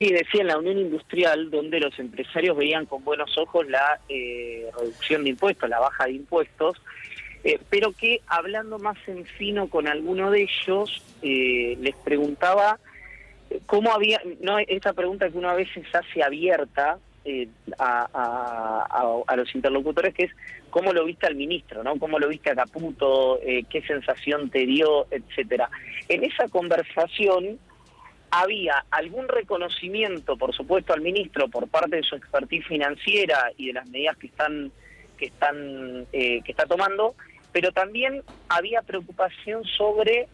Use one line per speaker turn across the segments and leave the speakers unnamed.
Sí, decía en la Unión Industrial, donde los empresarios veían con buenos ojos la reducción de impuestos, la baja de impuestos, pero que hablando más en fino con alguno de ellos, les preguntaba cómo había, no esta pregunta que uno a veces hace abierta a los interlocutores, que es cómo lo viste al ministro, ¿no? Cómo lo viste a Caputo, qué sensación te dio, etcétera. En esa conversación había algún reconocimiento, por supuesto, al ministro por parte de su expertise financiera y de las medidas que está tomando, pero también había preocupación sobre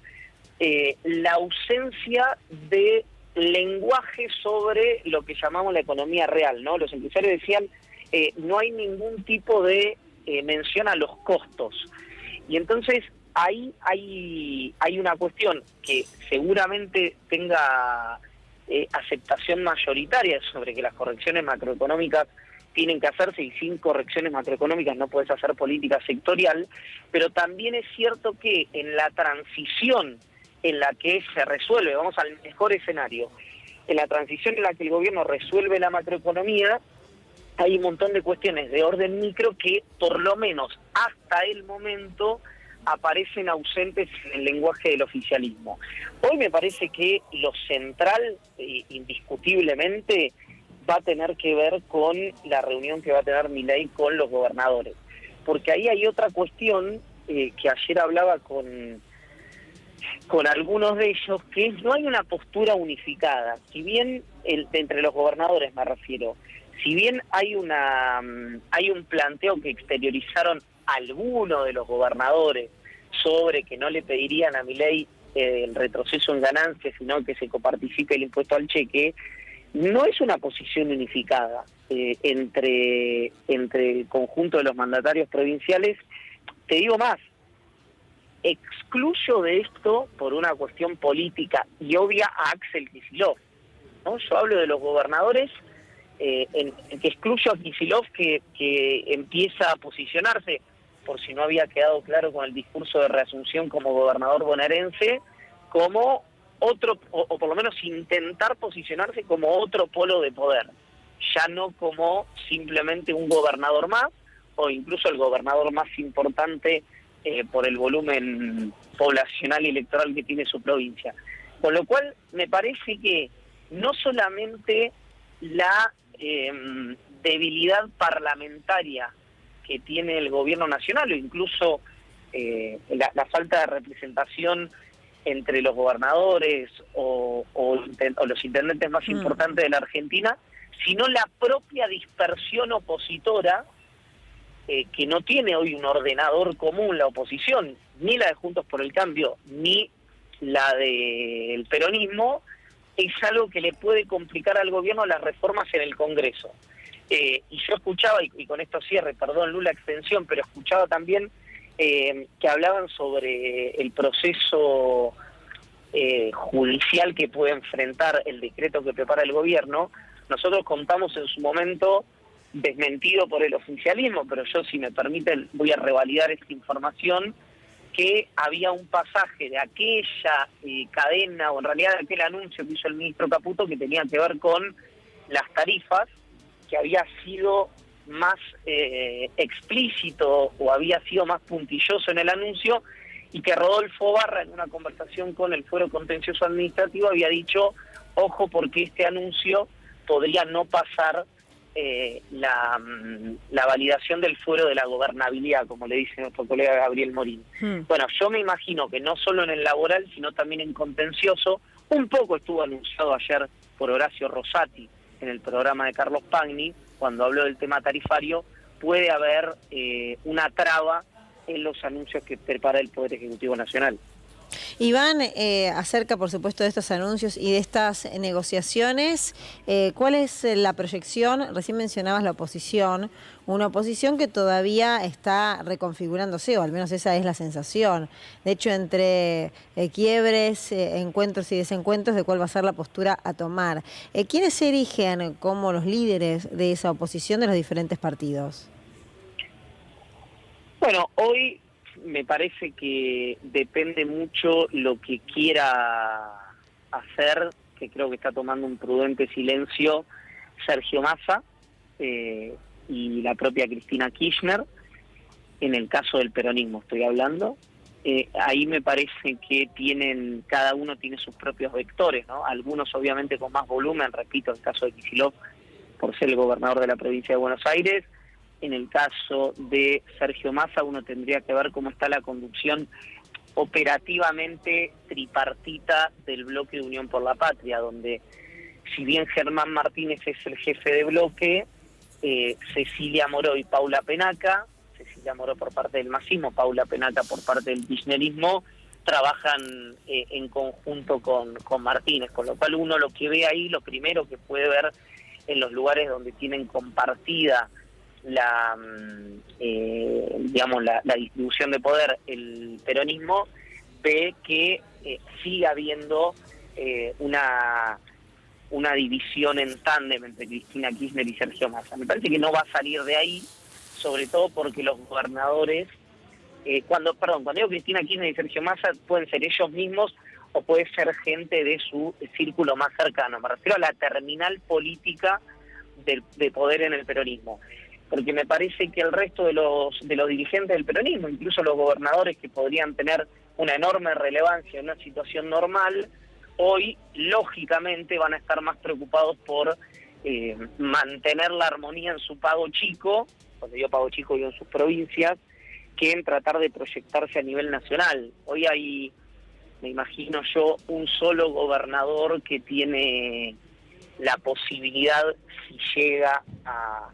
la ausencia de lenguaje sobre lo que llamamos la economía real, ¿no? Los empresarios decían no hay ningún tipo de mención a los costos. Y entonces ahí hay una cuestión que seguramente tenga aceptación mayoritaria sobre que las correcciones macroeconómicas tienen que hacerse, y sin correcciones macroeconómicas no puedes hacer política sectorial, pero también es cierto que en la transición en la que se resuelve, vamos al mejor escenario, en la transición en la que el gobierno resuelve la macroeconomía, hay un montón de cuestiones de orden micro que por lo menos hasta el momento aparecen ausentes en el lenguaje del oficialismo. Hoy me parece que lo central, indiscutiblemente, va a tener que ver con la reunión que va a tener Milei con los gobernadores. Porque ahí hay otra cuestión que ayer hablaba con algunos de ellos, que no hay una postura unificada. Si bien, entre los gobernadores me refiero, si bien hay un planteo que exteriorizaron algunos de los gobernadores sobre que no le pedirían a Milei el retroceso en ganancias, sino que se coparticipe el impuesto al cheque, no es una posición unificada entre el conjunto de los mandatarios provinciales. Te digo más, excluyo de esto, por una cuestión política y obvia, a Axel Kicillof, ¿no? Yo hablo de los gobernadores, en que excluyo a Kicillof, que empieza a posicionarse, por si no había quedado claro con el discurso de reasunción como gobernador bonaerense, como otro, o por lo menos intentar posicionarse como otro polo de poder, ya no como simplemente un gobernador más, o incluso el gobernador más importante por el volumen poblacional y electoral que tiene su provincia. Con lo cual, me parece que no solamente la debilidad parlamentaria que tiene el gobierno nacional, o incluso la falta de representación entre los gobernadores o los intendentes más importantes de la Argentina, sino la propia dispersión opositora, que no tiene hoy un ordenador común la oposición, ni la de Juntos por el Cambio, ni la del peronismo, es algo que le puede complicar al gobierno las reformas en el Congreso. Y yo escuchaba, y con esto cierre, perdón Lula, extensión, pero escuchaba también que hablaban sobre el proceso judicial que puede enfrentar el decreto que prepara el gobierno. Nosotros contamos en su momento, desmentido por el oficialismo, pero yo, si me permiten, voy a revalidar esta información, que había un pasaje de aquella cadena, o en realidad de aquel anuncio que hizo el ministro Caputo, que tenía que ver con las tarifas, que había sido más explícito o había sido más puntilloso en el anuncio, y que Rodolfo Barra, en una conversación con el Fuero Contencioso Administrativo, había dicho, ojo, porque este anuncio podría no pasar la validación del fuero de la gobernabilidad, como le dice nuestro colega Gabriel Morín. Bueno, yo me imagino que no solo en el laboral, sino también en contencioso, un poco estuvo anunciado ayer por Horacio Rosati en el programa de Carlos Pagni, cuando habló del tema tarifario, puede haber una traba en los anuncios que prepara el Poder Ejecutivo Nacional.
Iván, acerca por supuesto de estos anuncios y de estas negociaciones, ¿cuál es la proyección? Recién mencionabas la oposición, una oposición que todavía está reconfigurándose, o al menos esa es la sensación. De hecho, entre quiebres, encuentros y desencuentros, de cuál va a ser la postura a tomar. ¿Quiénes se erigen como los líderes de esa oposición de los diferentes partidos?
Bueno, hoy me parece que depende mucho lo que quiera hacer que creo que está tomando un prudente silencio Sergio Massa y la propia Cristina Kirchner, en el caso del peronismo estoy hablando. Ahí me parece que cada uno tiene sus propios vectores, ¿no? Algunos obviamente con más volumen, repito, en el caso de Kicillof, por ser el gobernador de la provincia de Buenos Aires. En el caso de Sergio Massa, uno tendría que ver cómo está la conducción operativamente tripartita del bloque de Unión por la Patria, donde si bien Germán Martínez es el jefe de bloque, Cecilia Moró y Paula Penaca, Cecilia Moró por parte del masismo, Paula Penaca por parte del kirchnerismo, trabajan en conjunto con Martínez, con lo cual uno lo que ve ahí, lo primero que puede ver en los lugares donde tienen compartida la distribución de poder el peronismo, ve que sigue habiendo una división en tándem entre Cristina Kirchner y Sergio Massa. Me parece que no va a salir de ahí, sobre todo porque los gobernadores, cuando digo Cristina Kirchner y Sergio Massa, pueden ser ellos mismos o puede ser gente de su círculo más cercano. Me refiero a la terminal política de poder en el peronismo, porque me parece que el resto de los dirigentes del peronismo, incluso los gobernadores que podrían tener una enorme relevancia en una situación normal, hoy lógicamente van a estar más preocupados por mantener la armonía en su pago chico, cuando yo pago chico digo en sus provincias, que en tratar de proyectarse a nivel nacional. Hoy hay, me imagino yo, un solo gobernador que tiene la posibilidad, si llega a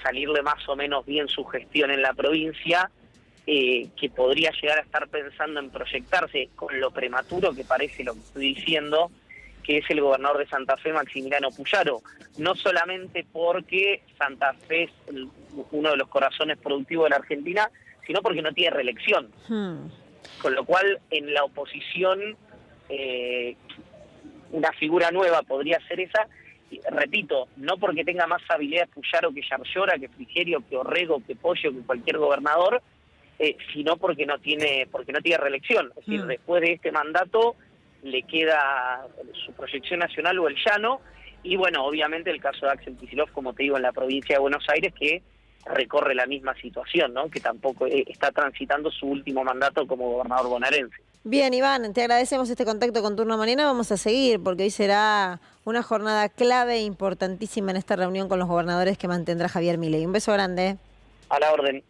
salirle más o menos bien su gestión en la provincia, que podría llegar a estar pensando en proyectarse, con lo prematuro que parece lo que estoy diciendo, que es el gobernador de Santa Fe, Maximiliano Puyaro. No solamente porque Santa Fe es uno de los corazones productivos de la Argentina, sino porque no tiene reelección. Con lo cual, en la oposición, una figura nueva podría ser esa. Y, repito, no porque tenga más habilidad Puyaro que Yarlora, que Frigerio, que Orrego, que Pollo, que cualquier gobernador, sino porque no tiene reelección. Es decir, después de este mandato le queda su proyección nacional o el llano, y bueno, obviamente el caso de Axel Kicillof, como te digo, en la provincia de Buenos Aires, que recorre la misma situación, ¿no? Que tampoco está transitando su último mandato como gobernador bonaerense.
Bien, Iván, te agradecemos este contacto con Turno Mañana. Vamos a seguir porque hoy será una jornada clave e importantísima en esta reunión con los gobernadores que mantendrá Javier Milei. Un beso grande.
A la orden.